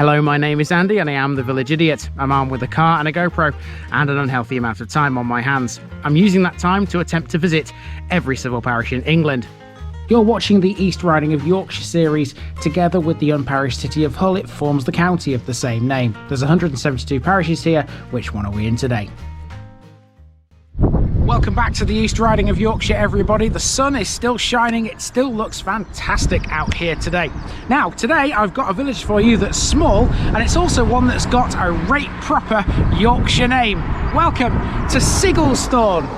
Hello, my name is Andy and I am the Village Idiot. I'm armed with a car and a GoPro and an unhealthy amount of time on my hands. I'm using that time to attempt to visit every civil parish in England. You're watching the East Riding of Yorkshire series. Together with the unparished city of Hull, it forms the county of the same name. There's 172 parishes here. Which one are we in today? Welcome back to the East Riding of Yorkshire, everybody. The sun is still shining. It still looks fantastic out here today. Now, today I've got a village for you that's small, and it's also one that's got a right proper Yorkshire name. Welcome to Sigglesthorne.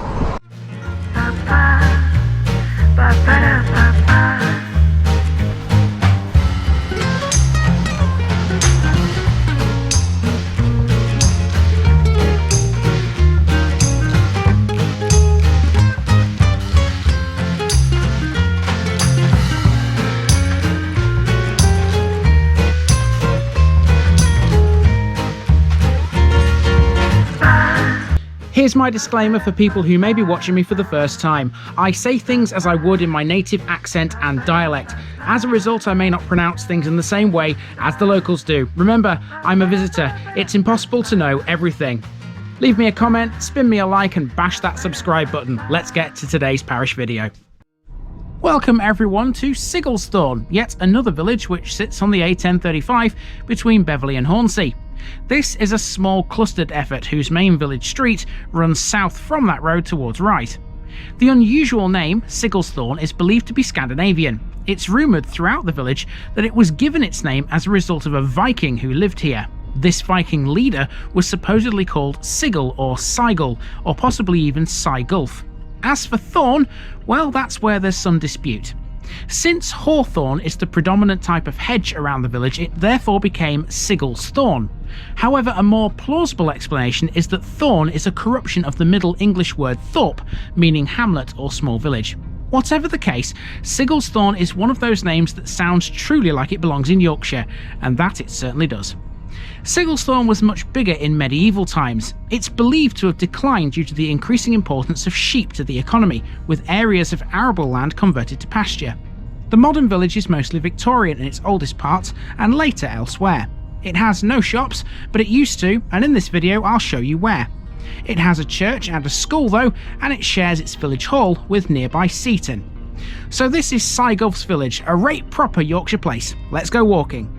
Here's my disclaimer for people who may be watching me for the first time. I say things as I would in my native accent and dialect. As a result, I may not pronounce things in the same way as the locals do. Remember, I'm a visitor. It's impossible to know everything. Leave me a comment, spin me a like and bash that subscribe button. Let's get to today's parish video. Welcome everyone to Sigglesthorne, yet another village which sits on the A1035 between Beverley and Hornsea. This is a small clustered effort whose main village street runs south from that road towards Wright. The unusual name, Sigglesthorne, is believed to be Scandinavian. It's rumoured throughout the village that it was given its name as a result of a Viking who lived here. This Viking leader was supposedly called Siggle or Siggul, or possibly even Sigulf. As for Thorne, well, that's where there's some dispute. Since hawthorne is the predominant type of hedge around the village, it therefore became Sigglesthorne. However, a more plausible explanation is that Thorne is a corruption of the Middle English word thorp, meaning hamlet or small village. Whatever the case, Sigglesthorne is one of those names that sounds truly like it belongs in Yorkshire, and that it certainly does. Sigglesthorne was much bigger in medieval times. It's believed to have declined due to the increasing importance of sheep to the economy, with areas of arable land converted to pasture. The modern village is mostly Victorian in its oldest parts and later elsewhere. It has no shops, but it used to, and in this video I'll show you where. It has a church and a school though, and it shares its village hall with nearby Seaton. So this is Sigulf's village, a right proper Yorkshire place. Let's go walking.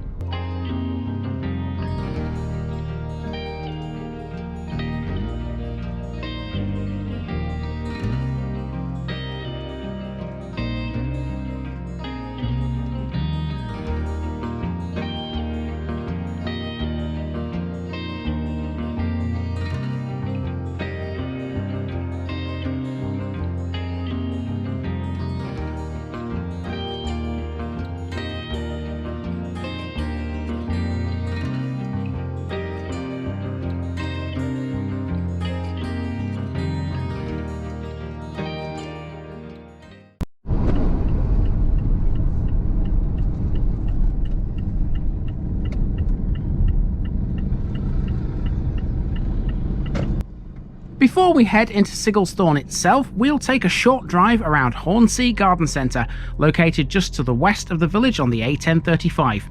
Before we head into Sigglesthorne itself, we'll take a short drive around Hornsea Garden Centre, located just to the west of the village on the A1035.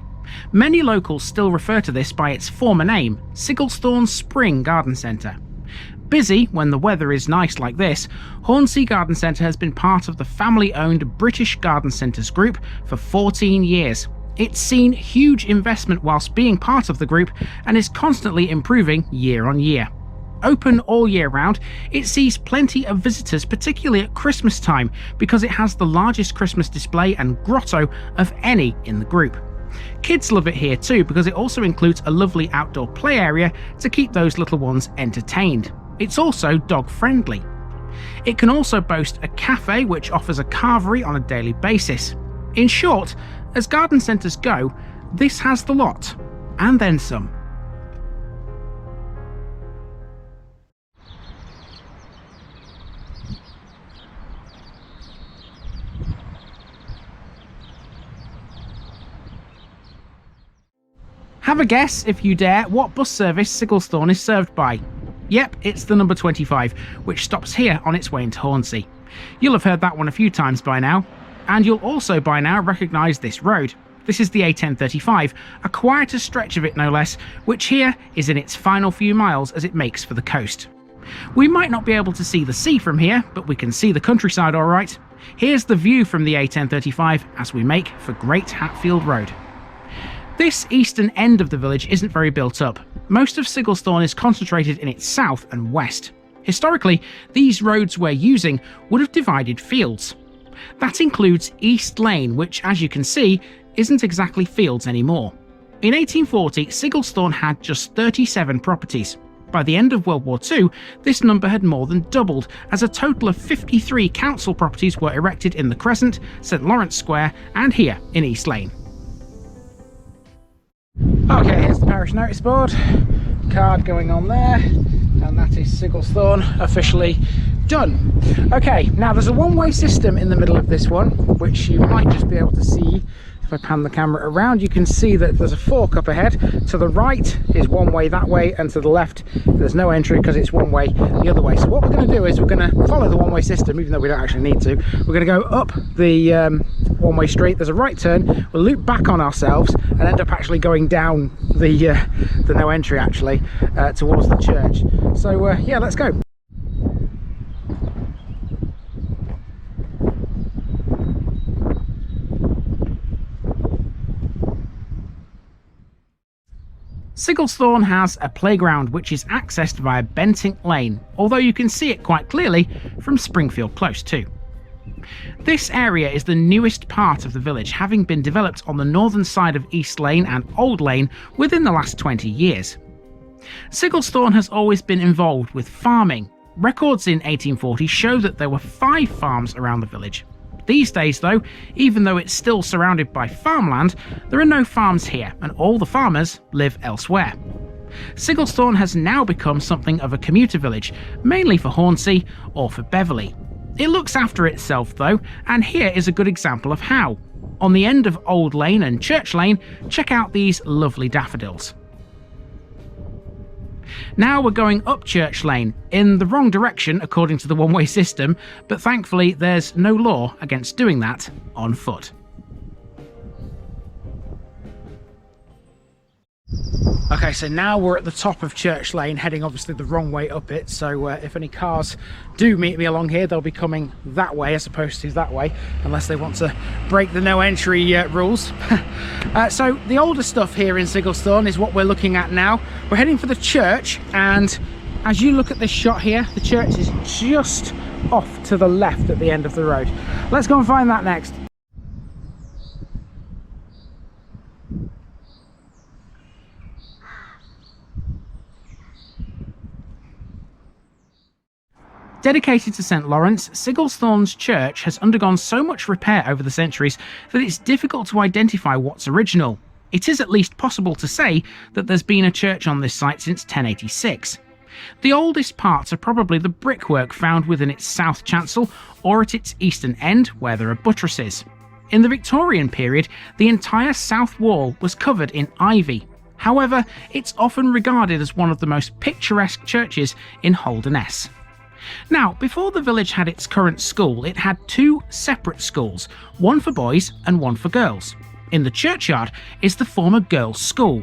Many locals still refer to this by its former name, Sigglesthorne Spring Garden Centre. Busy when the weather is nice like this, Hornsea Garden Centre has been part of the family-owned British Garden Centres group for 14 years. It's seen huge investment whilst being part of the group and is constantly improving year on year. Open all year round, it sees plenty of visitors, particularly at Christmas time, because it has the largest Christmas display and grotto of any in the group. Kids love it here too, because it also includes a lovely outdoor play area to keep those little ones entertained. It's also dog friendly. It can also boast a cafe which offers a carvery on a daily basis. In short, as garden centres go, this has the lot, and then some. Have a guess, if you dare, what bus service Sigglesthorne is served by. Yep, it's the number 25, which stops here on its way into Hornsea. You'll have heard that one a few times by now, and you'll also by now recognise this road. This is the A1035, a quieter stretch of it no less, which here is in its final few miles as it makes for the coast. We might not be able to see the sea from here, but we can see the countryside all right. Here's the view from the A1035 as we make for Great Hatfield Road. This eastern end of the village isn't very built up. Most of Sigglesthorne is concentrated in its south and west. Historically, these roads we're using would have divided fields. That includes East Lane, which, as you can see, isn't exactly fields anymore. In 1840, Sigglesthorne had just 37 properties. By the end of World War II, this number had more than doubled, as a total of 53 council properties were erected in the Crescent, St Lawrence Square, and here in East Lane. Okay, here's the parish notice board, card going on there, and that is Sigglesthorne officially done. Okay, now there's a one-way system in the middle of this one, which you might just be able to see. If I pan the camera around, you can see that there's a fork up ahead. To the right is one way that way, and to the left there's no entry because it's one way the other way. So what we're going to do is we're going to follow the one-way system, even though we don't actually need to. We're going to go up the one-way street, there's a right turn, we'll loop back on ourselves and end up actually going down the no entry actually towards the church. So yeah, let's go. Sigglesthorne has a playground which is accessed via Bentinck Lane, although you can see it quite clearly from Springfield Close too. This area is the newest part of the village, having been developed on the northern side of East Lane and Old Lane within the last 20 years. Sigglesthorne has always been involved with farming. Records in 1840 show that there were 5 farms around the village. These days though, even though it's still surrounded by farmland, there are no farms here and all the farmers live elsewhere. Sigglesthorne has now become something of a commuter village, mainly for Hornsea or for Beverley. It looks after itself though, and here is a good example of how. On the end of Old Lane and Church Lane, check out these lovely daffodils. Now we're going up Church Lane, in the wrong direction according to the one-way system, but thankfully there's no law against doing that on foot. Okay, so now we're at the top of Church Lane, heading obviously the wrong way up it, so if any cars do meet me along here, they'll be coming that way as opposed to that way, unless they want to break the no entry rules. So the older stuff here in Sigglesthorne is what we're looking at now. We're heading for the church, and as you look at this shot here, the church is just off to the left at the end of the road. Let's go and find that next. Dedicated to St Lawrence, Sigglesthorne's church has undergone so much repair over the centuries that it's difficult to identify what's original. It is at least possible to say that there's been a church on this site since 1086. The oldest parts are probably the brickwork found within its south chancel or at its eastern end where there are buttresses. In the Victorian period, the entire south wall was covered in ivy. However, it's often regarded as one of the most picturesque churches in Holderness. Now, before the village had its current school, it had 2 separate schools, one for boys and one for girls. In the churchyard is the former girls' school.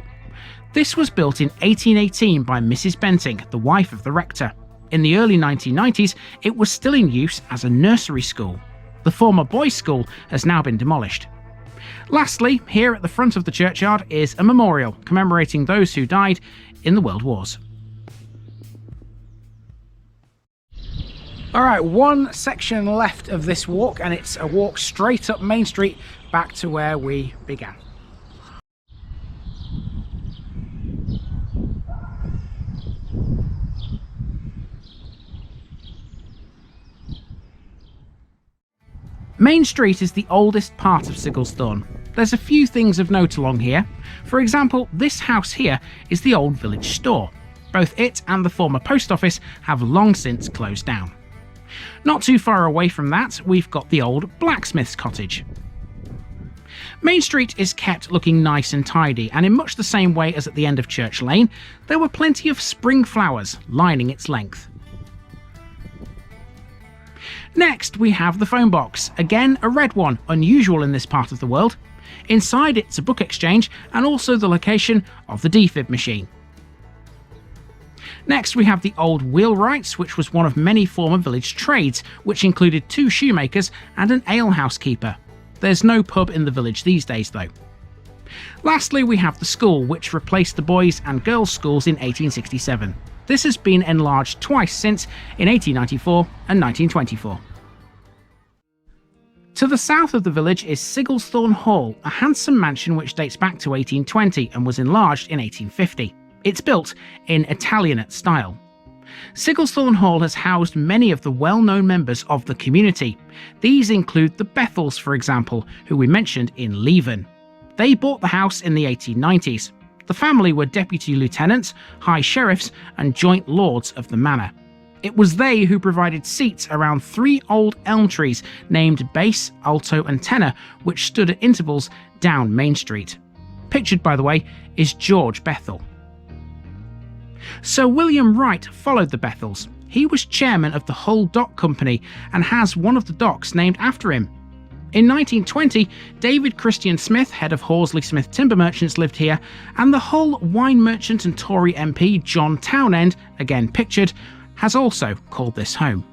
This was built in 1818 by Mrs. Bentinck, the wife of the rector. In the early 1990s, it was still in use as a nursery school. The former boys' school has now been demolished. Lastly, here at the front of the churchyard is a memorial commemorating those who died in the World Wars. Alright, one section left of this walk, and it's a walk straight up Main Street back to where we began. Main Street is the oldest part of Sigglesthorne. There's a few things of note along here. For example, this house here is the old village store. Both it and the former post office have long since closed down. Not too far away from that, we've got the old blacksmith's cottage. Main Street is kept looking nice and tidy, and in much the same way as at the end of Church Lane, there were plenty of spring flowers lining its length. Next, we have the phone box, again a red one, unusual in this part of the world. Inside, it's a book exchange and also the location of the defib machine. Next, we have the old wheelwrights, which was one of many former village trades, which included 2 shoemakers and an alehouse keeper. There's no pub in the village these days though. Lastly, we have the school, which replaced the boys' and girls' schools in 1867. This has been enlarged twice since, in 1894 and 1924. To the south of the village is Sigglesthorne Hall, a handsome mansion which dates back to 1820 and was enlarged in 1850. It's built in Italianate style. Sigglesthorne Hall has housed many of the well-known members of the community. These include the Bethels, for example, who we mentioned in Leven. They bought the house in the 1890s. The family were deputy lieutenants, high sheriffs, and joint lords of the manor. It was they who provided seats around 3 old elm trees named Bass, Alto, and Tenor, which stood at intervals down Main Street. Pictured, by the way, is George Bethel. Sir William Wright followed the Bethels. He was chairman of the Hull Dock Company and has one of the docks named after him. In 1920, David Christian Smith, head of Horsley Smith Timber Merchants, lived here, and the Hull wine merchant and Tory MP John Townend, again pictured, has also called this home.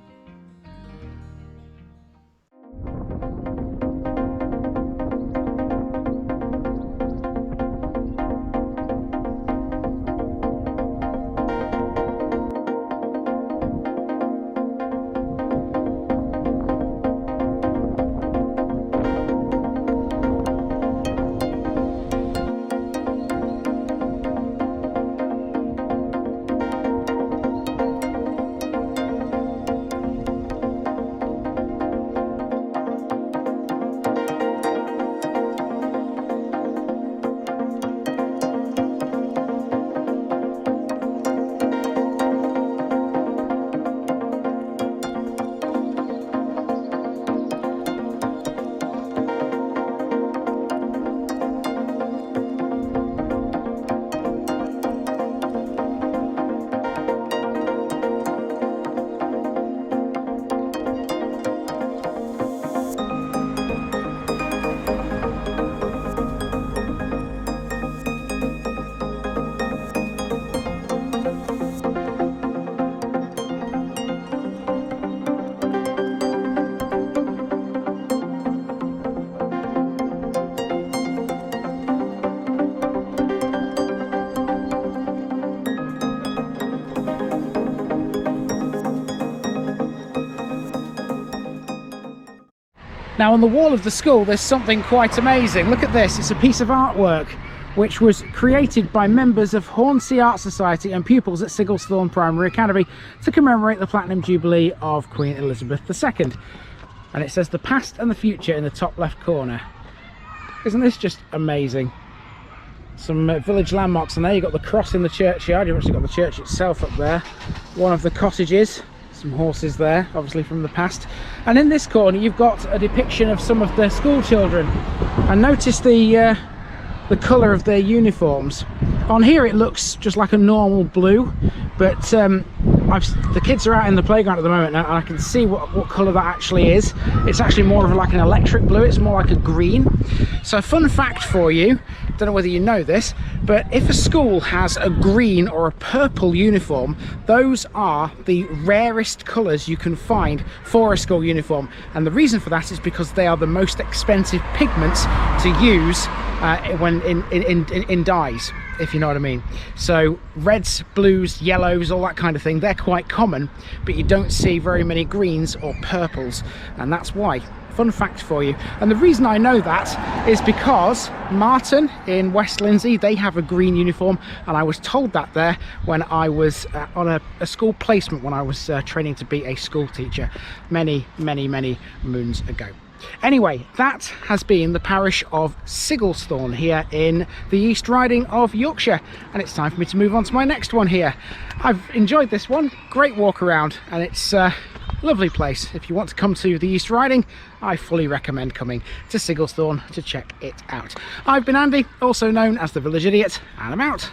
Now on the wall of the school there's something quite amazing. Look at this, it's a piece of artwork which was created by members of Hornsea Art Society and pupils at Sigglesthorne Primary Academy to commemorate the Platinum Jubilee of Queen Elizabeth II. And it says the past and the future in the top left corner. Isn't this just amazing? Some village landmarks, and there you've got the cross in the churchyard. You've actually got the church itself up there. One of the cottages. Some horses there, obviously from the past. And in this corner you've got a depiction of some of the school children. And notice the colour of their uniforms. On here it looks just like a normal blue, but the kids are out in the playground at the moment now, and I can see what colour that actually is. It's actually more of like an electric blue, it's more like a green. So fun fact for you, don't know whether you know this, but if a school has a green or a purple uniform, those are the rarest colours you can find for a school uniform. And the reason for that is because they are the most expensive pigments to use when in dyes, if you know what I mean. So reds, blues, yellows, all that kind of thing, they're quite common, but you don't see very many greens or purples, and that's why. Fun fact for you. And the reason I know that is because Martin in West Lindsey, they have a green uniform, and I was told that there when I was on a school placement when I was training to be a school teacher many moons ago. Anyway, that has been the parish of Sigglesthorne here in the East Riding of Yorkshire, and it's time for me to move on to my next one here. I've enjoyed this one, great walk around, and it's a lovely place. If you want to come to the East Riding, I fully recommend coming to Sigglesthorne to check it out. I've been Andy, also known as the Village Idiot, and I'm out.